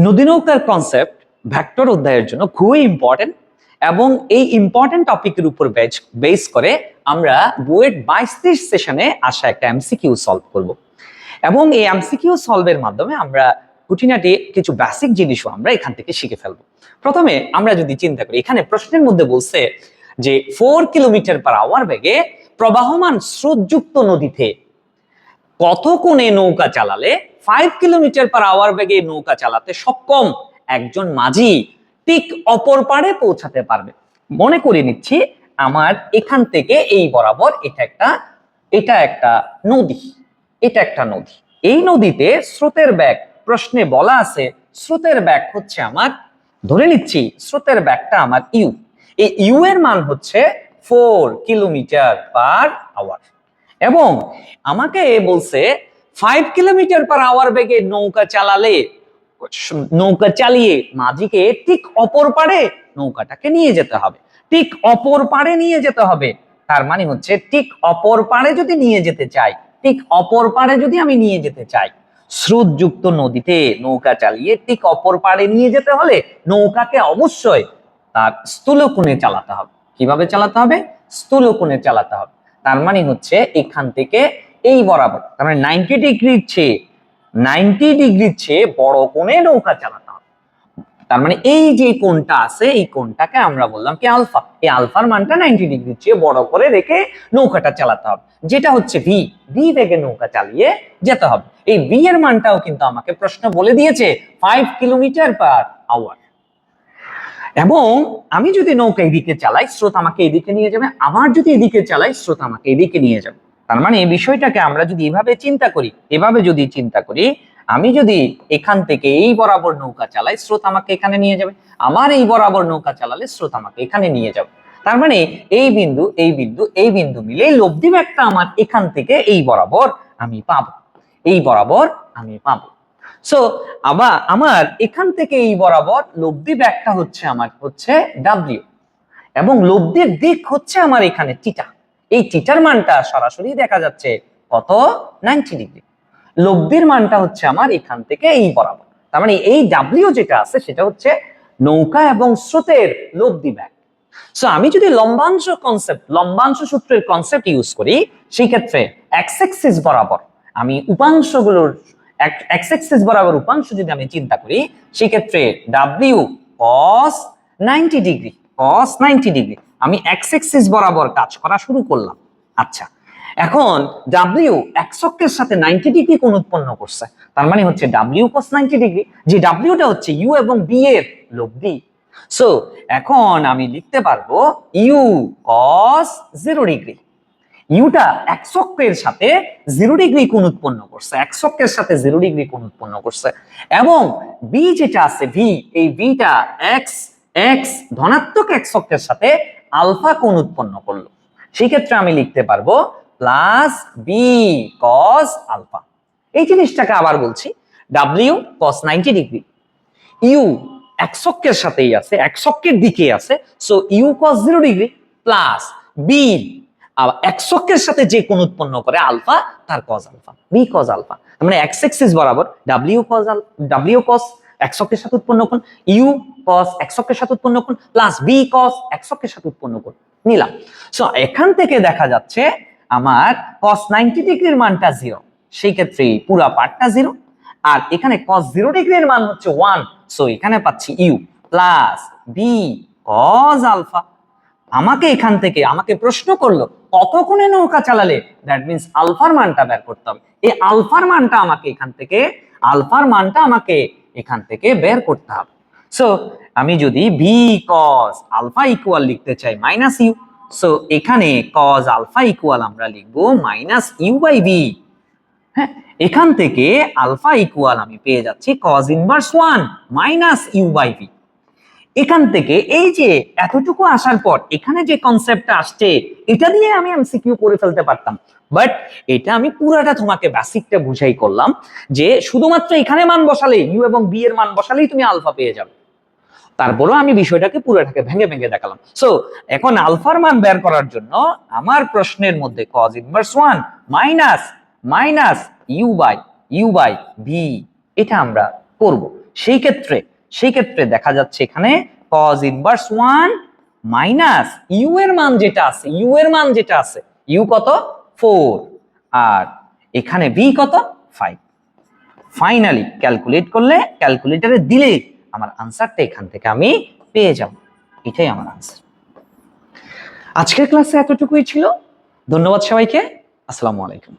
নদী নৌকার concept vector অধ্যায়ের জন্য খুবই ইম্পর্টেন্ট এবং এই ইম্পর্টেন্ট টপিকের উপর বেস করে আমরা বুয়েট 22-23 সেশনে আসা একটা এমসিকিউ সলভ করব এবং এই এমসিকিউ সলভের মাধ্যমে আমরা খুঁটিনাটি কিছু বেসিক জিনিসও আমরা এখান থেকে শিখে ফেলবো। প্রথমে আমরা যদি চিন্তা করি, এখানে প্রশ্নের মধ্যে বলছে যে 4 কিলোমিটার পার আওয়ার বেগে প্রবাহমান স্রোতযুক্ত নদীতে কত কোণে নৌকা চালালে 5 কিলোমিটার পার আওয়ার বেগে নৌকা চালাতে সক্ষম একজন মাঝি ঠিক অপর পাড়ে পৌঁছাতে পারবে। মনে করে নিচ্ছি আমার এখান থেকে এই বরাবর এটা একটা নদী, এই নদীতে স্রোতের বেগ, প্রশ্নে বলা আছে স্রোতের বেগ হচ্ছে আমার, ধরে নিচ্ছি স্রোতের বেগটা আমার ইউ, এই ইউ এর মান হচ্ছে 4 কিলোমিটার পার আওয়ার এবং আমাকে বলছে 5 কিলোমিটার পার আওয়ার বেগে নৌকা চালিয়ে মাঝিকে ঠিক অপর পাড়ে নৌকাটাকে নিয়ে যেতে হবে, ঠিক অপর পাড়ে নিয়ে যেতে হবে। তার মানে হচ্ছে ঠিক অপর পাড়ে যদি নিয়ে যেতে চাই, স্রোতযুক্ত নদীতে নৌকা চালিয়ে ঠিক অপর পাড়ে নিয়ে যেতে হলে নৌকাকে অবশ্যই তার স্থূল কোণে চালাতে হবে। কিভাবে চালাতে হবে? স্থূল কোণে চালাতে হবে। তার মানে হচ্ছে এখান থেকে এই বরাবর, তার মানে 90 ডিগ্রির চেয়ে বড় কোণে নৌকা চালাতে হবে। তার মানে এই যে কোণটা আছে এই কোণটাকে আমরা বললাম কি আলফা। এই আলফার মানটা 90 ডিগ্রির চেয়ে বড় করে রেখে নৌকাটা চালাতে হবে, যেটা হচ্ছে ভি বেগে নৌকা চালিয়ে যেতে হবে। এই ভি এর মানটাও কিন্তু আমাকে প্রশ্ন বলে দিয়েছে 5 কিলোমিটার পার আওয়ার। এবং আমি যদি নৌকা এদিকে চালাই স্রোত আমাকে এদিকে নিয়ে যাবে, আবার যদি এদিকে চালাই স্রোত আমাকে এদিকে নিয়ে যাবে। তার মানে এই বিষয়টাকে আমরা যদি এভাবে চিন্তা করি, আমি যদি এখান থেকে এই বরাবর নৌকা চালাই স্রোত আমাকে এখানে নিয়ে যাবে, আমার এই বরাবর নৌকা চালালে স্রোত আমাকে এখানে নিয়ে যাবে। তার মানে এই বিন্দু মিলে লব্ধি বেগটা আমার এখান থেকে এই বরাবর আমি পাবো। সো আবার আমার এখান থেকে এই বরাবর লব্ধি বেগটা হচ্ছে ডাব্লিউ এবং লব্ধির দিক হচ্ছে আমার এখানে থিটা। এই থিটার মানটা সরাসরি দেখা যাচ্ছে কত, 90 ডিগ্রি। লব্ধির মানটা হচ্ছে আমার এখান থেকে এই বরাবর। তার মানে এই ডাব্লিউ যেটা আছে সেটা হচ্ছে নৌকা এবং স্রোতের লব্ধি বেগ। সো আমি যদি লম্বাংশ সূত্রের কনসেপ্ট ইউজ করি, সেই ক্ষেত্রে এক্স অ্যাক্সিস বরাবর আমি উপাংশ যদি আমি চিন্তা করি, সেই ক্ষেত্রে ডাব্লিউ cos 90 ডিগ্রি আমি এক্স অ্যাক্সিস বরাবর কাজ করা শুরু করলাম। আচ্ছা, এখন ডাব্লিউ এক্স অক্ষের সাথে 90 ডিগ্রি কোণ উৎপন্ন করছে, তার মানে হচ্ছে ডাব্লিউ cos 90 ডিগ্রি, যে ডাব্লিউটা হচ্ছে ইউ এবং বি এর লব্ধি। সো এখন আমি লিখতে পারবো ইউ cos 0 ডিগ্রি। ইউটা এক্স অক্ষের সাথে 0 ডিগ্রি কোণ উৎপন্ন করছে, এবং বি যেটা আছে ভি, এই বিটা এক্স ধনাত্মক এক্স অক্ষের সাথে আলফা কোণ উৎপন্ন করলো। সেই ক্ষেত্রে আমি লিখতে পারবো প্লাস বি cos আলফা। এই জিনিসটাকে আবার বলছি, ডাব্লিউ cos 90 ডিগ্রি, ইউ এক্স অক্ষের সাথেই আছে, এক্স অক্ষের দিকে আছে, so u cos 0 degree plus b x অক্ষের সাথে যে কোণ উৎপন্ন করে আলফা, তার cos আলফা, বি cos আলফা। মানে এক্স অ্যাক্সিস বরাবর ডাব্লিউ cos এক্স অক্ষের সাথে উৎপন্ন কোণ, ইউ cos এক্স অক্ষের সাথে উৎপন্ন কোণ প্লাস বি cos এক্স অক্ষের সাথে উৎপন্ন কোণ নিলাম। সো এখান থেকে দেখা যাচ্ছে আমার cos 90 ডিগ্রির মানটা 0, সেই ক্ষেত্রে পুরো পার্টটা 0, আর এখানে cos 0 ডিগ্রির মান হচ্ছে 1, সো এখানে পাচ্ছি ইউ প্লাস বি cos আলফা। আমাকে প্রশ্ন করলো কত কোণে নৌকা চালালে, দ্যাট মিন্স আলফার মানটা বের করতে হবে। এই আলফার মানটা আমাকে এখান থেকে বের করতে হবে। সো আমি যদি বি cos আলফা ইকুয়াল লিখতে চাই মাইনাস ইউ, সো এখানে cos আলফা ইকুয়াল আমরা লিখবো মাইনাস ইউ বাই বি। হ্যাঁ, এখান থেকে আলফা ইকুয়াল আমি পেয়ে যাচ্ছি cos inverse 1 minus u by b. এখান থেকে এই যে এতটুকু আসার পর এখানে যে কনসেপ্টটা আসছে এটা দিয়ে আমি এমসিকিউ করে ফেলতে পারতাম, বাট এটা আমি পুরাটা তোমাকে বেসিকটা বুঝাই করলাম যে শুধুমাত্র এখানে মান বসালে, ইউ এবং বি এর মান বসালেই তুমি আলফা পেয়ে যাবে। তারপরেও আমি বিষয়টাকে পুরোটাকে ভেঙে দেখালাম। সো এখন আলফার মান বের করার জন্য আমার প্রশ্নের মধ্যে cos inverse 1 minus u by b এটা আমরা করব। সেই ক্ষেত্রে দেখা যাচ্ছে এখানে cos ইনভার্স 1 মাইনাস ইউ এর মান যেটা আছে ইউ কত 4 আর এখানে ভি কত 5। ফাইনালি ক্যালকুলেট করলে ক্যালকুলেটরে দিলে আমার আনসারটা এখান থেকে আমি পেয়ে যাব। এটাই আমার আনসার। আজকের ক্লাসে এতটুকুই ছিল। ধন্যবাদ সবাইকে। আসসালামু আলাইকুম।